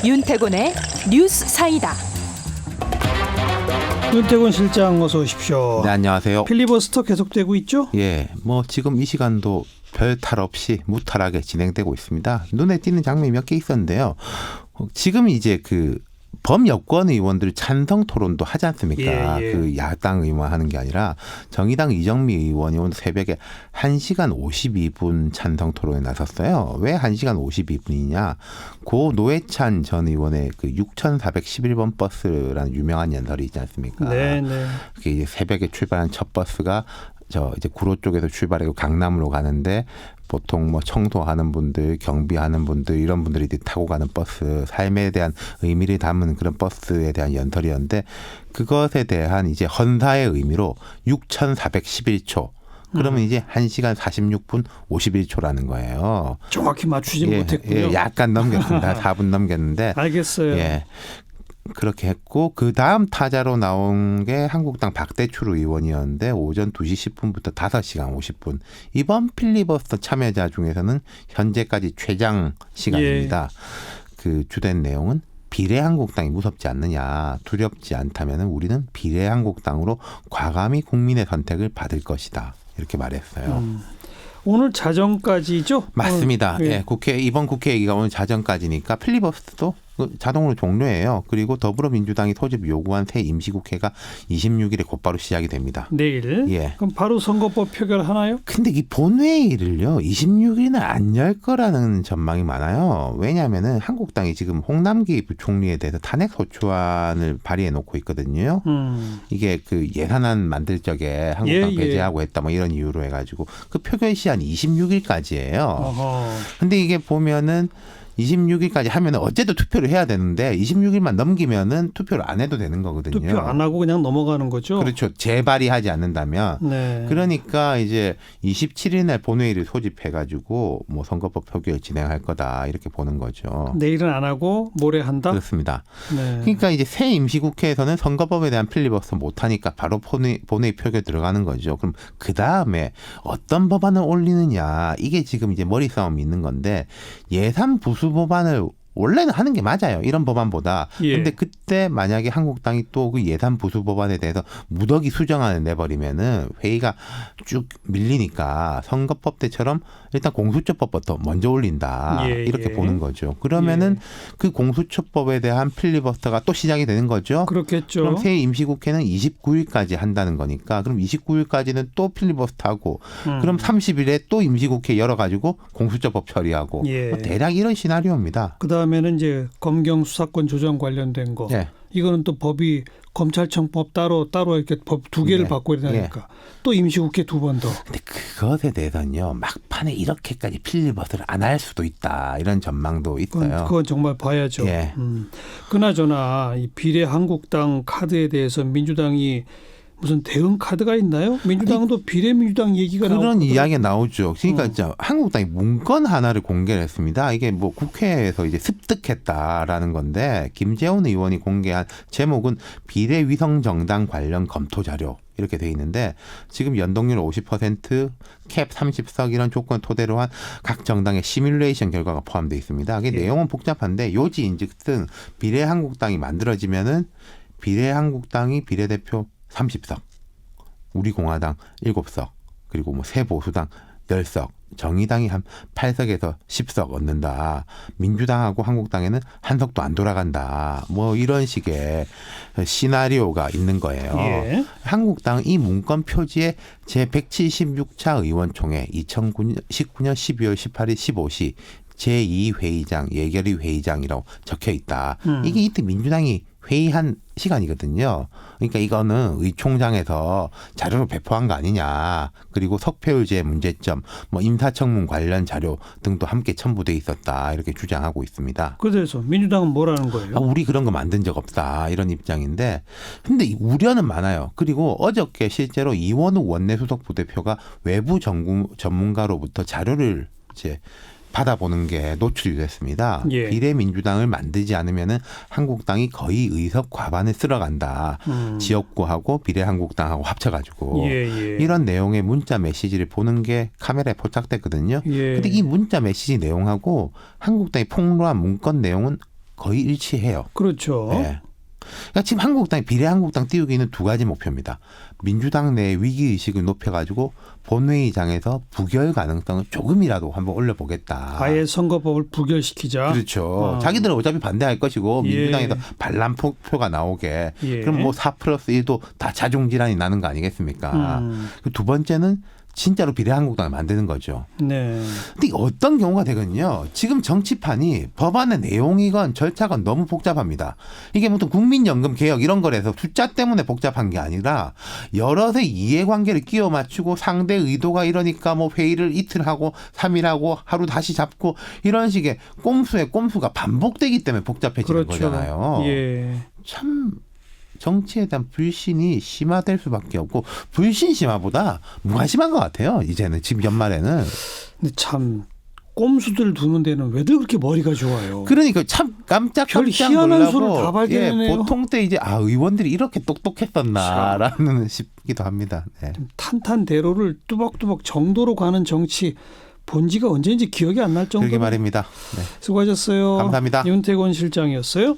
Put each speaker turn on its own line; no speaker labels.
윤태곤의 뉴스 사이다.
윤태곤 실장 어서 오십시오.
네, 안녕하세요.
필리버스터 계속되고 있죠?
예, 뭐 지금 이 시간도 별 탈 없이 무탈하게 진행되고 있습니다. 눈에 띄는 장면이 몇 개 있었는데요. 지금 이제 그 범여권 의원들 찬성 토론도 하지 않습니까?
예.
그 야당 의원 하는 게 아니라 정의당 이정미 의원이 오늘 새벽에 1시간 52분 찬성 토론에 나섰어요. 왜 1시간 52분이냐? 고 노회찬 전 의원의 그 6411번 버스라는 유명한 연설이 있지 않습니까?
네.
그게 이제 새벽에 출발한 첫 버스가 이제 구로 쪽에서 출발하고 강남으로 가는데 보통 뭐 청소하는 분들, 경비하는 분들 이런 분들이 타고 가는 버스, 삶에 대한 의미를 담은 그런 버스에 대한 연설이었는데 그것에 대한 이제 헌사의 의미로 6,411초. 그러면 이제 1시간 46분 51초라는 거예요.
정확히 맞추지 못했군요.
예, 약간 넘겼습니다. 4분 넘겼는데.
알겠어요.
예. 그렇게 했고 그 다음 타자로 나온 게 한국당 박대출 의원이었는데 오전 2시 10분부터 5시간 50분. 이번 필리버스터 참여자 중에서는 현재까지 최장 시간입니다. 그 주된 내용은 비례한국당이 무섭지 않느냐, 두렵지 않다면 우리는 비례한국당으로 과감히 국민의 선택을 받을 것이다. 이렇게 말했어요.
오늘 자정까지죠?
맞습니다.
예.
예, 이번 국회 얘기가 오늘 자정까지니까 필리버스터도 자동으로 종료해요. 그리고 더불어민주당이 소집 요구한 새 임시국회가 26일에 곧바로 시작이 됩니다.
내일?
예.
그럼 바로 선거법 표결하나요?
근데 이 본회의를요 26일은 안 열 거라는 전망이 많아요. 왜냐하면은 한국당이 지금 홍남기 부총리에 대해서 탄핵 소추안을 발의해 놓고 있거든요. 이게 그 예산안 만들 적에 한국당 배제하고 했다 뭐 이런 이유로 해가지고 그 표결 시한이 26일까지예요. 근데 이게 보면은 26일까지 하면 어쨌든 투표를 해야 되는데 26일만 넘기면은 투표를 안 해도 되는 거거든요.
투표 안 하고 그냥 넘어가는 거죠?
그렇죠. 재발의하지 않는다면.
네.
그러니까 이제 27일 날 본회의를 소집해가지고 뭐 선거법 표결 진행할 거다 이렇게 보는 거죠.
내일은 안 하고 모레 한다?
그렇습니다.
네.
그러니까 이제 새 임시국회에서는 선거법에 대한 필리버스터 못하니까 바로 본회의 표결 들어가는 거죠. 그럼 그 다음에 어떤 법안을 올리느냐 이게 지금 이제 머리싸움이 있는 건데 예산 부수 법안을 원래는 하는 게 맞아요. 이런 법안보다. 그런데 그때 만약에 한국당이 또 그 예산 부수 법안에 대해서 무더기 수정안을 내버리면은 회의가 쭉 밀리니까 선거법 때처럼 일단 공수처법부터 먼저 올린다. 이렇게 보는 거죠. 그러면은 그 공수처법에 대한 필리버스터가 또 시작이 되는 거죠.
그렇겠죠.
그럼 새 임시국회는 29일까지 한다는 거니까 그럼 29일까지는 또 필리버스터하고 그럼 30일에 또 임시국회 열어가지고 공수처법 처리하고 뭐 대략 이런 시나리오입니다.
그다음에는 이제 검경 수사권 조정 관련된 거. 이거는 또 법이 검찰청법 따로 이렇게 법 두 개를 바꿔야 되니까 또 임시국회 두 번 더.
근데 그것에 대해서는요 막판에 이렇게까지 필리버스를 안 할 수도 있다 이런 전망도 있어요.
그건 정말 봐야죠. 그나저나 이 비례한국당 카드에 대해서 민주당이 무슨 대응 카드가 있나요? 민주당도 비례민주당 얘기가
그런
나오거든요.
이야기가 나오죠. 그러니까 이제 한국당이 문건 하나를 공개를 했습니다. 이게 뭐 국회에서 이제 습득했다라는 건데 김재원 의원이 공개한 제목은 비례위성정당 관련 검토 자료. 이렇게 돼 있는데 지금 연동률 50%, 캡 30석 이런 조건 토대로 한 각 정당의 시뮬레이션 결과가 포함되어 있습니다. 이게 내용은 복잡한데 요지인즉슨 비례한국당이 만들어지면은 비례한국당이 비례대표 30석, 우리 공화당 7석, 그리고 뭐 새 보수당 10석, 정의당이 한 8석에서 10석 얻는다. 민주당하고 한국당에는 한 석도 안 돌아간다. 뭐 이런 식의 시나리오가 있는 거예요. 한국당 이 문건 표지에 제176차 의원총회 2019년 12월 18일 15시 제2회의장 예결위 회의장이라고 적혀 있다. 이게 이때 민주당이 회의한 시간이거든요. 그러니까 이거는 의총장에서 자료를 배포한 거 아니냐. 그리고 석패율제 문제점, 뭐 인사청문 관련 자료 등도 함께 첨부돼 있었다. 이렇게 주장하고 있습니다.
그래서 민주당은 뭐라는 거예요?
우리 그런 거 만든 적 없다. 이런 입장인데 근데 우려는 많아요. 그리고 어저께 실제로 이원우 원내수석 부대표가 외부 전문가로부터 자료를 이제 받아보는 게 노출이 됐습니다. 비례민주당을 만들지 않으면은 한국당이 거의 의석 과반을 쓸어간다. 지역구하고 비례한국당하고 합쳐가지고 이런 내용의 문자 메시지를 보는 게 카메라에 포착됐거든요. 근데 이 문자 메시지 내용하고 한국당이 폭로한 문건 내용은 거의 일치해요.
그렇죠.
네. 그러니까 지금 한국당이 비례한국당 띄우기는 두 가지 목표입니다. 민주당 내 위기의식을 높여가지고 본회의장에서 부결 가능성을 조금이라도 한번 올려보겠다.
아예 선거법을 부결시키자.
그렇죠. 자기들은 어차피 반대할 것이고
예.
민주당에서 반란표가 나오게
예.
그럼 뭐 4+1도 다 자중질환이 나는 거 아니겠습니까? 두 번째는 진짜로 비례한국당을 만드는 거죠.
네.
근데 어떤 경우가 되거든요. 지금 정치판이 법안의 내용이건 절차건 너무 복잡합니다. 이게 무슨 국민연금 개혁 이런 거라서 숫자 때문에 복잡한 게 아니라 여럿의 이해관계를 끼워 맞추고 상대 의도가 이러니까 뭐 회의를 이틀 하고 3일 하고 하루 다시 잡고 이런 식의 꼼수의 꼼수가 반복되기 때문에 복잡해지는
그렇죠.
거잖아요.
예.
참 정치에 대한 불신이 심화될 수밖에 없고 불신 심화보다 무관심한 것 같아요. 이제는 지금 연말에는.
근데 참 꼼수들 두는 데는 왜들 그렇게 머리가 좋아요.
그러니까 참 깜짝
별 희한한 소를 다 발견해내요.
보통 때 이제 의원들이 이렇게 똑똑했었나라는 싶기도 합니다. 네.
탄탄대로를 뚜벅뚜벅 정도로 가는 정치 본지가 언제인지 기억이 안 날 정도로.
그러게 말입니다. 네.
수고하셨어요.
감사합니다.
윤태곤 실장이었어요.